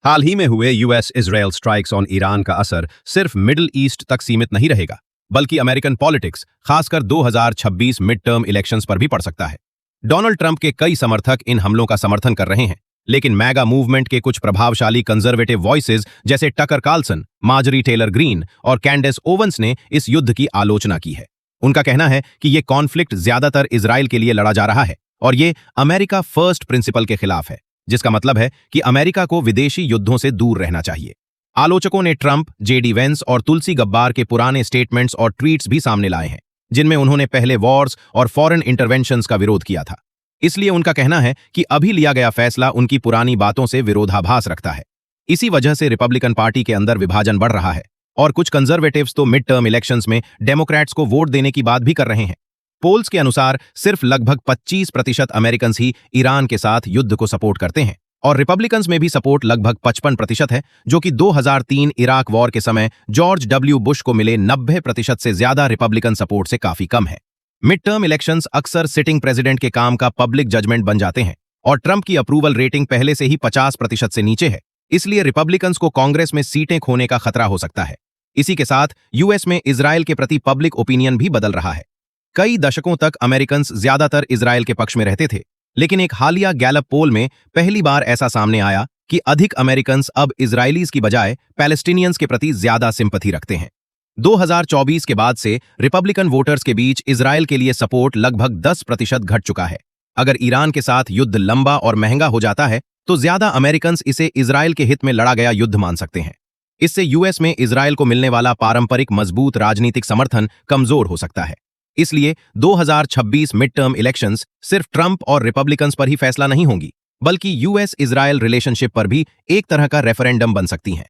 हाल ही में हुए US Israel strikes on Iran का असर सिर्फ मिडिल ईस्ट तक सीमित नहीं रहेगा, बल्कि अमेरिकन पॉलिटिक्स, खासकर 2026 मिड टर्म इलेक्शंस पर भी पड़ सकता है। डोनाल्ड ट्रंप के कई समर्थक इन हमलों का समर्थन कर रहे हैं, लेकिन मैगा मूवमेंट के कुछ प्रभावशाली कंजर्वेटिव वॉइसेज जैसे Tucker Carlson, Marjorie Taylor Greene और कैंडेस ओवंस ने इस युद्ध की आलोचना की है। उनका कहना है कि ये कॉन्फ्लिक्ट ज्यादातर इजराइल के लिए लड़ा जा रहा है और ये अमेरिका फर्स्ट प्रिंसिपल के खिलाफ है, जिसका मतलब है कि अमेरिका को विदेशी युद्धों से दूर रहना चाहिए। आलोचकों ने ट्रंप, जेडी वेंस और तुलसी गब्बार के पुराने स्टेटमेंट्स और ट्वीट्स भी सामने लाए हैं, जिनमें उन्होंने पहले वॉर्स और फॉरेन इंटरवेंशंस का विरोध किया था। इसलिए उनका कहना है कि अभी लिया गया फैसला उनकी पुरानी बातों से विरोधाभास रखता है। इसी वजह से रिपब्लिकन पार्टी के अंदर विभाजन बढ़ रहा है और कुछ कंजर्वेटिव्स तो मिड टर्म इलेक्शंस में डेमोक्रेट्स को वोट देने की बात भी कर रहे हैं। पोल्स के अनुसार सिर्फ लगभग 25% अमेरिकन ही ईरान के साथ युद्ध को सपोर्ट करते हैं और रिपब्लिकन्स में भी सपोर्ट लगभग 55% है, जो कि 2003 इराक वॉर के समय जॉर्ज डब्ल्यू बुश को मिले 90% से ज्यादा रिपब्लिकन सपोर्ट से काफी कम है। मिड टर्म इलेक्शंस अक्सर सिटिंग प्रेसिडेंट के काम का पब्लिक जजमेंट बन जाते हैं और ट्रंप की अप्रूवल रेटिंग पहले से ही 50% से नीचे है, इसलिए रिपब्लिकन्स को कांग्रेस में सीटें खोने का खतरा हो सकता है। इसी के साथ यूएस में इजराइल के प्रति पब्लिक ओपिनियन भी बदल रहा है। कई दशकों तक अमेरिकन्स ज्यादातर इजराइल के पक्ष में रहते थे, लेकिन एक हालिया गैलप पोल में पहली बार ऐसा सामने आया कि अधिक अमेरिकन्स अब इजरायलीज की बजाय पैलेस्टीनियंस के प्रति ज्यादा सिंपैथी रखते हैं। 2024 के बाद से रिपब्लिकन वोटर्स के बीच इजराइल के लिए सपोर्ट लगभग 10% घट चुका है। अगर ईरान के साथ युद्ध लंबा और महंगा हो जाता है तो ज्यादा अमेरिकन्स इसे इजराइल के हित में लड़ा गया युद्ध मान सकते हैं। इससे यूएस में इजराइल को मिलने वाला पारंपरिक मजबूत राजनीतिक समर्थन कमजोर हो सकता है। इसलिए 2026 मिड टर्म इलेक्शंस सिर्फ ट्रंप और रिपब्लिकन्स पर ही फैसला नहीं होंगी, बल्कि यूएस इजराइल रिलेशनशिप पर भी एक तरह का रेफरेंडम बन सकती हैं।